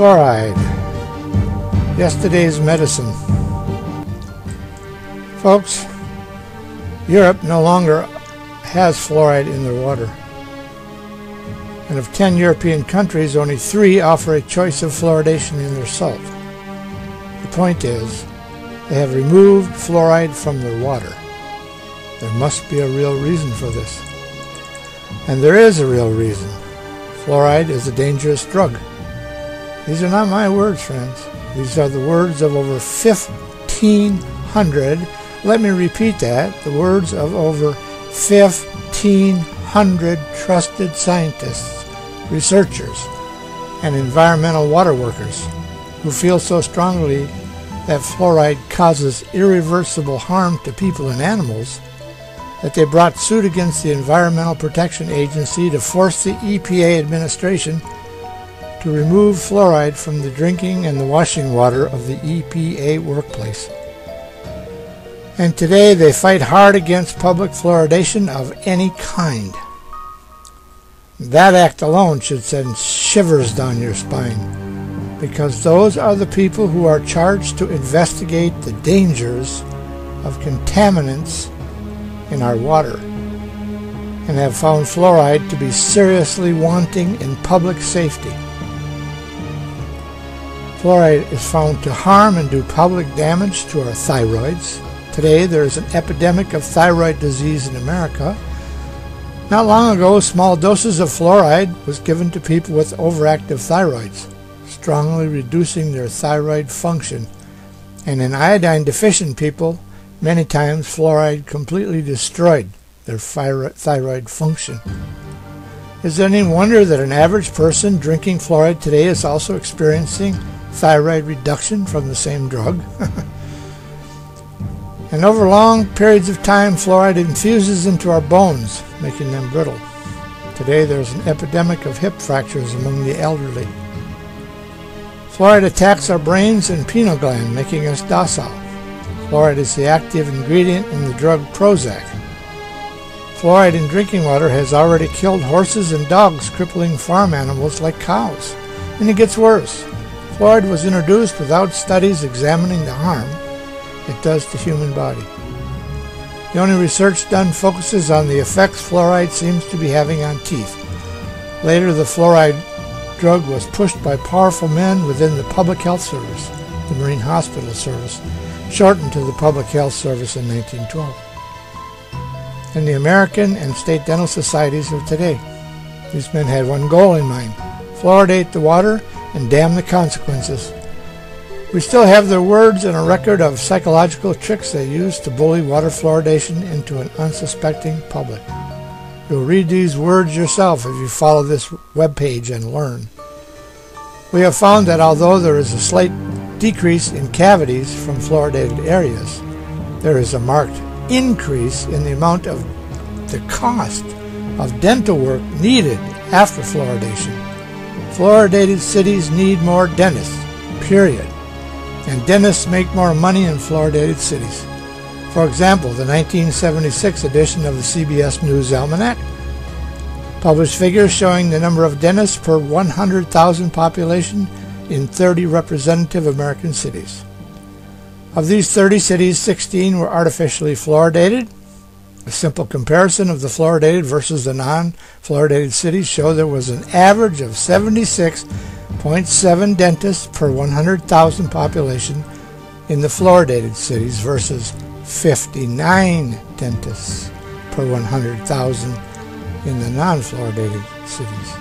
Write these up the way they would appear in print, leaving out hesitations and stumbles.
Fluoride, yesterday's medicine. Folks, Europe no longer has fluoride in their water. And of 10 European countries, only 3 offer a choice of fluoridation in their salt. The point is, they have removed fluoride from their water. There must be a real reason for this. And there is a real reason. Fluoride is a dangerous drug. These are not my words, friends. These are the words of over 1,500, let me repeat that, the words of over 1,500 trusted scientists, researchers, and environmental water workers who feel so strongly that fluoride causes irreversible harm to people and animals that they brought suit against the Environmental Protection Agency to force the EPA administration to remove fluoride from the drinking and the washing water of the EPA workplace. And today they fight hard against public fluoridation of any kind. That act alone should send shivers down your spine, because those are the people who are charged to investigate the dangers of contaminants in our water and have found fluoride to be seriously wanting in public safety. Fluoride is found to harm and do public damage to our thyroids. Today there is an epidemic of thyroid disease in America. Not long ago, small doses of fluoride was given to people with overactive thyroids, strongly reducing their thyroid function. And in iodine deficient people, many times fluoride completely destroyed their thyroid function. Is it any wonder that an average person drinking fluoride today is also experiencing thyroid reduction from the same drug? And over long periods of time, fluoride infuses into our bones, making them brittle. Today there's an epidemic of hip fractures among the elderly. Fluoride attacks our brains and pineal gland, making us docile. Fluoride is the active ingredient in the drug Prozac. Fluoride in drinking water has already killed horses and dogs, crippling farm animals like cows. And it gets worse. Fluoride was introduced without studies examining the harm it does to the human body. The only research done focuses on the effects fluoride seems to be having on teeth. Later, the fluoride drug was pushed by powerful men within the Public Health Service, the Marine Hospital Service, shortened to the Public Health Service in 1912, and the American and state dental societies of today. These men had one goal in mind: fluoridate the water and damn the consequences. We still have their words and a record of psychological tricks they use to bully water fluoridation into an unsuspecting public. You'll read these words yourself if you follow this webpage and learn. We have found that although there is a slight decrease in cavities from fluoridated areas, there is a marked increase in the amount of the cost of dental work needed after fluoridation. Fluoridated cities need more dentists, period. And dentists make more money in fluoridated cities. For example, the 1976 edition of the CBS News Almanac published figures showing the number of dentists per 100,000 population in 30 representative American cities. Of these 30 cities, 16 were artificially fluoridated. A simple comparison of the fluoridated versus the non-fluoridated cities show there was an average of 76.7 dentists per 100,000 population in the fluoridated cities versus 59 dentists per 100,000 in the non-fluoridated cities.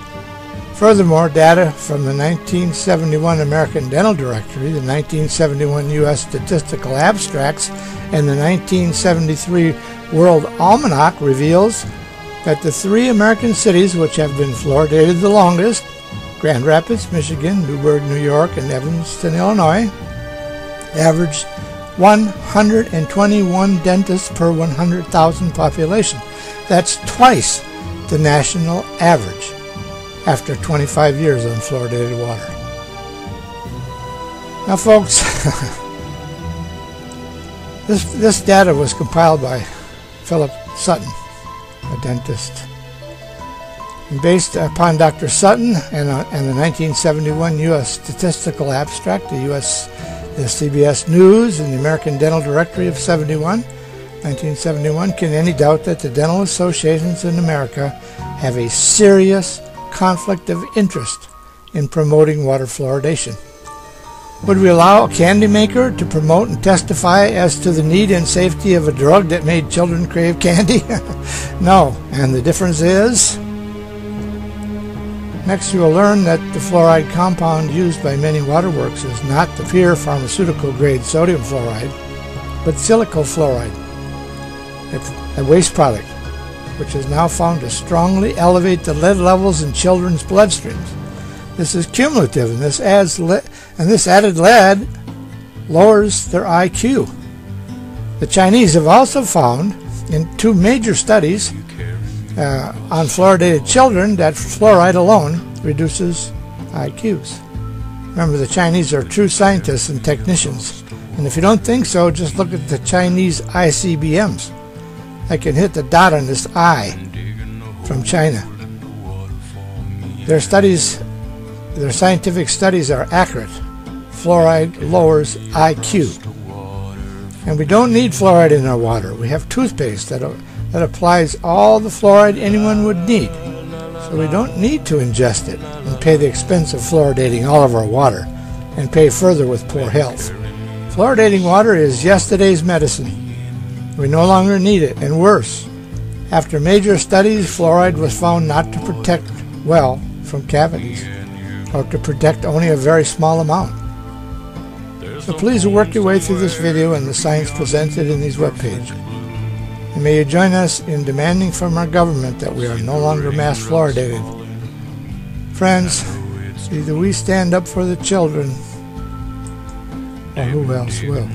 Furthermore, data from the 1971 American Dental Directory, the 1971 U.S. Statistical Abstracts, and the 1973 World Almanac reveals that the 3 American cities which have been fluoridated the longest, Grand Rapids, Michigan, Newburgh, New York, and Evanston, Illinois, averaged 121 dentists per 100,000 population. That's twice the national average after 25 years on fluoridated water. Now, folks, this data was compiled by Philip Sutton, a dentist. And based upon Dr. Sutton and the 1971 U.S. Statistical Abstract, the CBS News and the American Dental Directory of 1971, can any doubt that the dental associations in America have a serious conflict of interest in promoting water fluoridation? Would we allow a candy maker to promote and testify as to the need and safety of a drug that made children crave candy? No. And the difference is? Next, you will learn that the fluoride compound used by many waterworks is not the pure pharmaceutical-grade sodium fluoride, but silicofluoride. It's a waste product, which is now found to strongly elevate the lead levels in children's bloodstreams. This is cumulative, and this added lead lowers their IQ. The Chinese have also found in 2 major studies on fluoridated children that fluoride alone reduces IQs. Remember, the Chinese are true scientists and technicians, and if you don't think so, just look at the Chinese ICBMs. I can hit the dot on this I from China. Their scientific studies are accurate. Fluoride lowers IQ. And we don't need fluoride in our water. We have toothpaste that applies all the fluoride anyone would need. So we don't need to ingest it and pay the expense of fluoridating all of our water and pay further with poor health. Fluoridating water is yesterday's medicine. We no longer need it, and worse. After major studies, fluoride was found not to protect well from cavities, or to protect only a very small amount. So please work your way through this video and the science presented in these webpages. And may you join us in demanding from our government that we are no longer mass fluoridated. Friends, either we stand up for the children, or who else will?